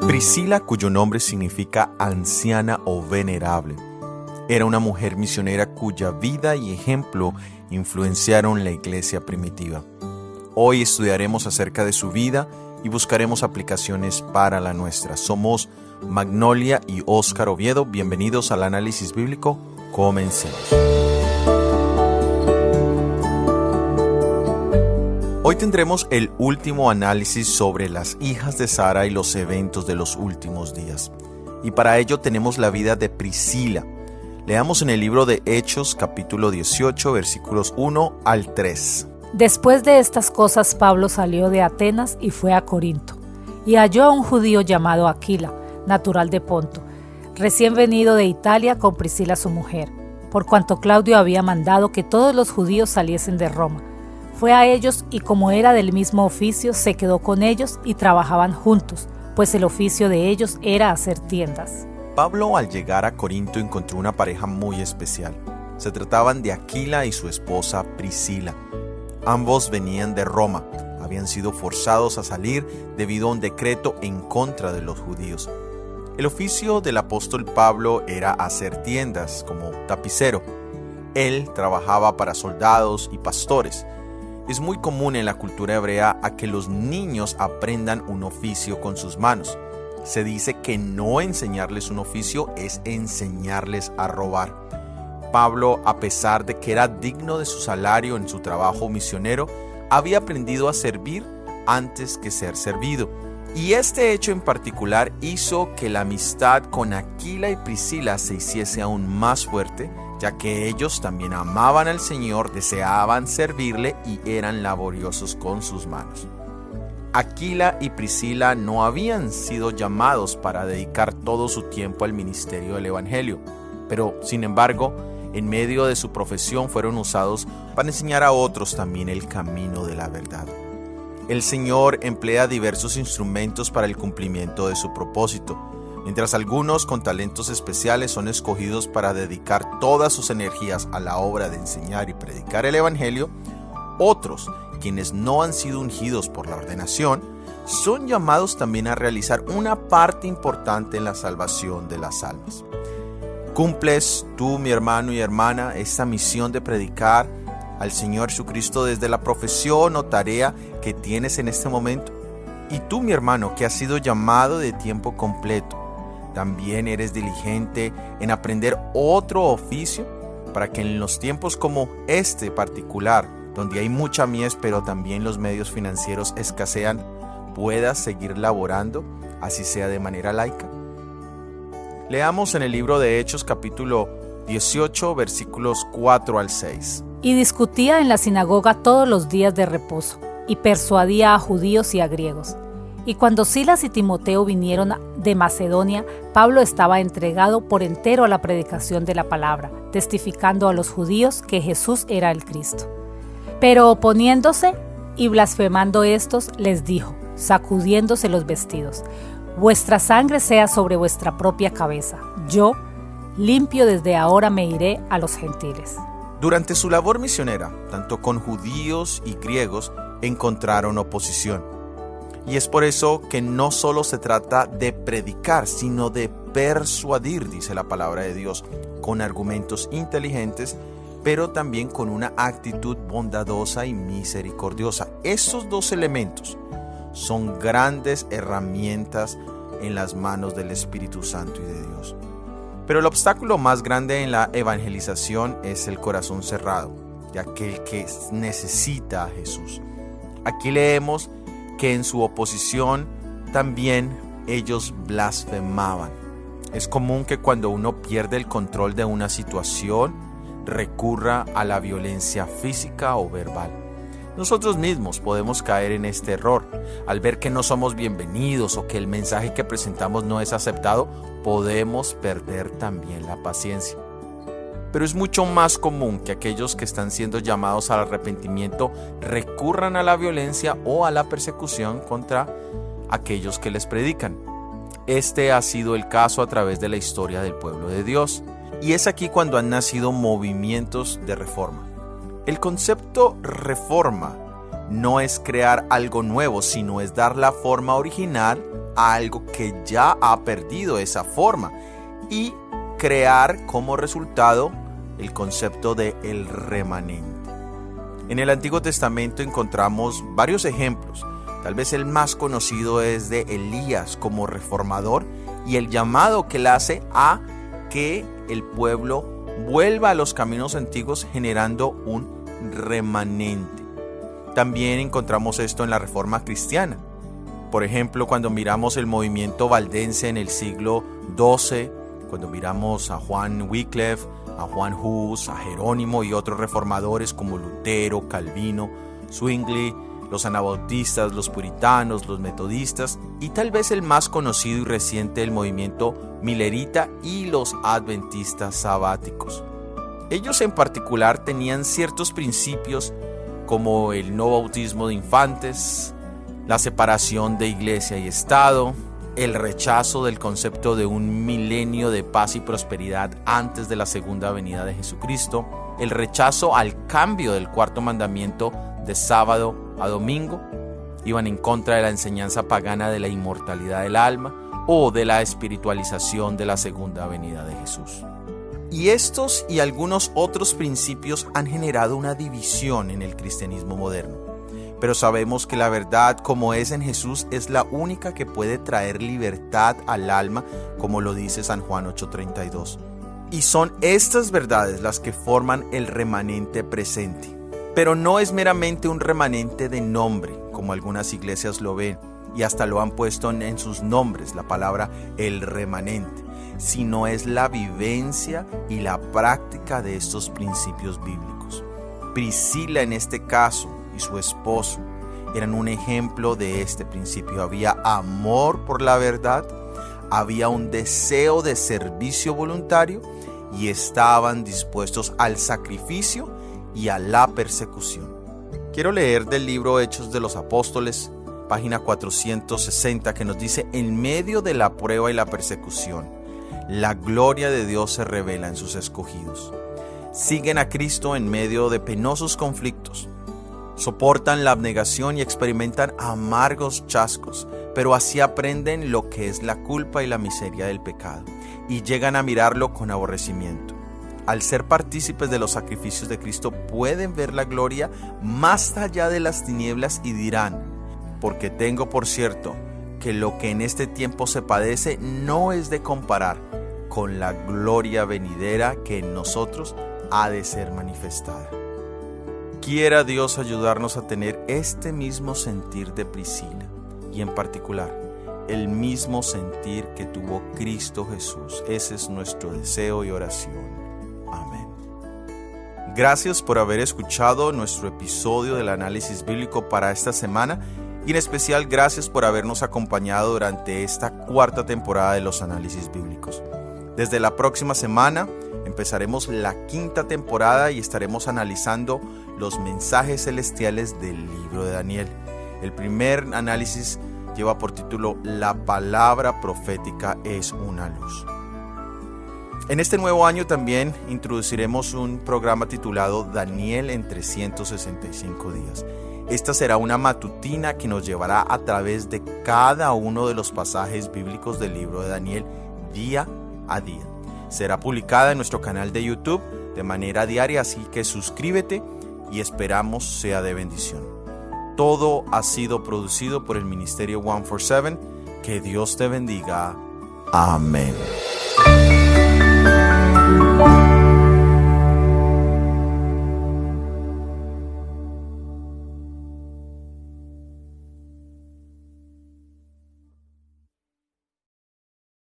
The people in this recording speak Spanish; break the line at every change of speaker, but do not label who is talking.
Priscila, cuyo nombre significa anciana o venerable, era una mujer misionera cuya vida y ejemplo influenciaron la iglesia primitiva. Hoy estudiaremos acerca de su vida y buscaremos aplicaciones para la nuestra. Somos Magnolia y Óscar Oviedo. Bienvenidos al análisis bíblico. Comencemos. Hoy tendremos el último análisis sobre las hijas de Sara y los eventos de los últimos días. Y para ello tenemos la vida de Priscila. Leamos en el libro de Hechos, capítulo 18, versículos 1 al 3.
Después de estas cosas, Pablo salió de Atenas y fue a Corinto, y halló a un judío llamado Aquila, natural de Ponto, recién venido de Italia con Priscila su mujer, por cuanto Claudio había mandado que todos los judíos saliesen de Roma. Fue a ellos y como era del mismo oficio, se quedó con ellos y trabajaban juntos, pues el oficio de ellos era hacer tiendas.
Pablo, al llegar a Corinto, encontró una pareja muy especial. Se trataban de Aquila y su esposa Priscila. Ambos venían de Roma, habían sido forzados a salir debido a un decreto en contra de los judíos. El oficio del apóstol Pablo era hacer tiendas, como tapicero. Él trabajaba para soldados y pastores. Es muy común en la cultura hebrea a que los niños aprendan un oficio con sus manos. Se dice que no enseñarles un oficio es enseñarles a robar. Pablo, a pesar de que era digno de su salario en su trabajo misionero, había aprendido a servir antes que ser servido. Y este hecho en particular hizo que la amistad con Aquila y Priscila se hiciese aún más fuerte, ya que ellos también amaban al Señor, deseaban servirle y eran laboriosos con sus manos. Aquila y Priscila no habían sido llamados para dedicar todo su tiempo al ministerio del Evangelio, pero sin embargo, en medio de su profesión fueron usados para enseñar a otros también el camino de la verdad. El Señor emplea diversos instrumentos para el cumplimiento de su propósito. Mientras algunos con talentos especiales son escogidos para dedicar todas sus energías a la obra de enseñar y predicar el Evangelio, otros, quienes no han sido ungidos por la ordenación, son llamados también a realizar una parte importante en la salvación de las almas. ¿Cumples tú, mi hermano y hermana, esta misión de predicar al Señor Jesucristo desde la profesión o tarea que tienes en este momento? Y tú, mi hermano, que has sido llamado de tiempo completo, ¿también eres diligente en aprender otro oficio para que en los tiempos como este particular, donde hay mucha mies pero también los medios financieros escasean, puedas seguir laborando, así sea de manera laica? Leamos en el libro de Hechos capítulo 18 versículos 4 al 6.
Y discutía en la sinagoga todos los días de reposo, y persuadía a judíos y a griegos. Y cuando Silas y Timoteo vinieron de Macedonia, Pablo estaba entregado por entero a la predicación de la palabra, testificando a los judíos que Jesús era el Cristo. Pero oponiéndose y blasfemando estos, les dijo, sacudiéndose los vestidos, vuestra sangre sea sobre vuestra propia cabeza. Yo, limpio desde ahora, me iré a los gentiles.
Durante su labor misionera, tanto con judíos y griegos, encontraron oposición. Y es por eso que no solo se trata de predicar, sino de persuadir, dice la palabra de Dios, con argumentos inteligentes, pero también con una actitud bondadosa y misericordiosa. Esos dos elementos son grandes herramientas en las manos del Espíritu Santo y de Dios. Pero el obstáculo más grande en la evangelización es el corazón cerrado, de aquel que necesita a Jesús. Aquí leemos que en su oposición también ellos blasfemaban. Es común que cuando uno pierde el control de una situación, recurra a la violencia física o verbal. Nosotros mismos podemos caer en este error. Al ver que no somos bienvenidos o que el mensaje que presentamos no es aceptado, podemos perder también la paciencia. Pero es mucho más común que aquellos que están siendo llamados al arrepentimiento recurran a la violencia o a la persecución contra aquellos que les predican. Este ha sido el caso a través de la historia del pueblo de Dios. Y es aquí cuando han nacido movimientos de reforma. El concepto reforma no es crear algo nuevo, sino es dar la forma original a algo que ya ha perdido esa forma y crear como resultado el concepto de el remanente. En el Antiguo Testamento encontramos varios ejemplos. Tal vez el más conocido es de Elías como reformador y el llamado que él hace a que el pueblo vuelva a los caminos antiguos generando un remanente. También encontramos esto en la Reforma cristiana. Por ejemplo, cuando miramos el movimiento valdense en el siglo XII, cuando miramos a Juan Wycliffe, a Juan Hus, a Jerónimo y otros reformadores como Lutero, Calvino, Zwingli, los anabautistas, los puritanos, los metodistas y tal vez el más conocido y reciente el movimiento milerita y los adventistas sabáticos. Ellos en particular tenían ciertos principios como el no bautismo de infantes, la separación de iglesia y Estado, el rechazo del concepto de un milenio de paz y prosperidad antes de la segunda venida de Jesucristo, el rechazo al cambio del cuarto mandamiento de sábado a domingo, iban en contra de la enseñanza pagana de la inmortalidad del alma o de la espiritualización de la segunda venida de Jesús. Y estos y algunos otros principios han generado una división en el cristianismo moderno. Pero sabemos que la verdad como es en Jesús es la única que puede traer libertad al alma, como lo dice San Juan 8:32. Y son estas verdades las que forman el remanente presente. Pero no es meramente un remanente de nombre, como algunas iglesias lo ven, y hasta lo han puesto en sus nombres, la palabra el remanente, sino es la vivencia y la práctica de estos principios bíblicos. Priscila en este caso y su esposo eran un ejemplo de este principio. Había amor por la verdad, había un deseo de servicio voluntario y estaban dispuestos al sacrificio y a la persecución. Quiero leer del libro Hechos de los Apóstoles, página 460, que nos dice: en medio de la prueba y la persecución, la gloria de Dios se revela en sus escogidos. Siguen a Cristo en medio de penosos conflictos. Soportan la abnegación y experimentan amargos chascos, pero así aprenden lo que es la culpa y la miseria del pecado, y llegan a mirarlo con aborrecimiento. Al ser partícipes de los sacrificios de Cristo, pueden ver la gloria más allá de las tinieblas y dirán: porque tengo por cierto que lo que en este tiempo se padece no es de comparar con la gloria venidera que en nosotros ha de ser manifestada. Quiera Dios ayudarnos a tener este mismo sentir de Priscila y en particular el mismo sentir que tuvo Cristo Jesús. Ese es nuestro deseo y oración. Amén. Gracias por haber escuchado nuestro episodio del análisis bíblico para esta semana y en especial gracias por habernos acompañado durante esta cuarta temporada de los análisis bíblicos. Desde la próxima semana empezaremos la quinta temporada y estaremos analizando los mensajes celestiales del libro de Daniel. El primer análisis lleva por título La palabra profética es una luz. En este nuevo año también introduciremos un programa titulado Daniel en 365 días. Esta será una matutina que nos llevará a través de cada uno de los pasajes bíblicos del libro de Daniel día a día. Será publicada en nuestro canal de YouTube de manera diaria, así que suscríbete y esperamos sea de bendición. Todo ha sido producido por el Ministerio 147. Que Dios te bendiga. Amén.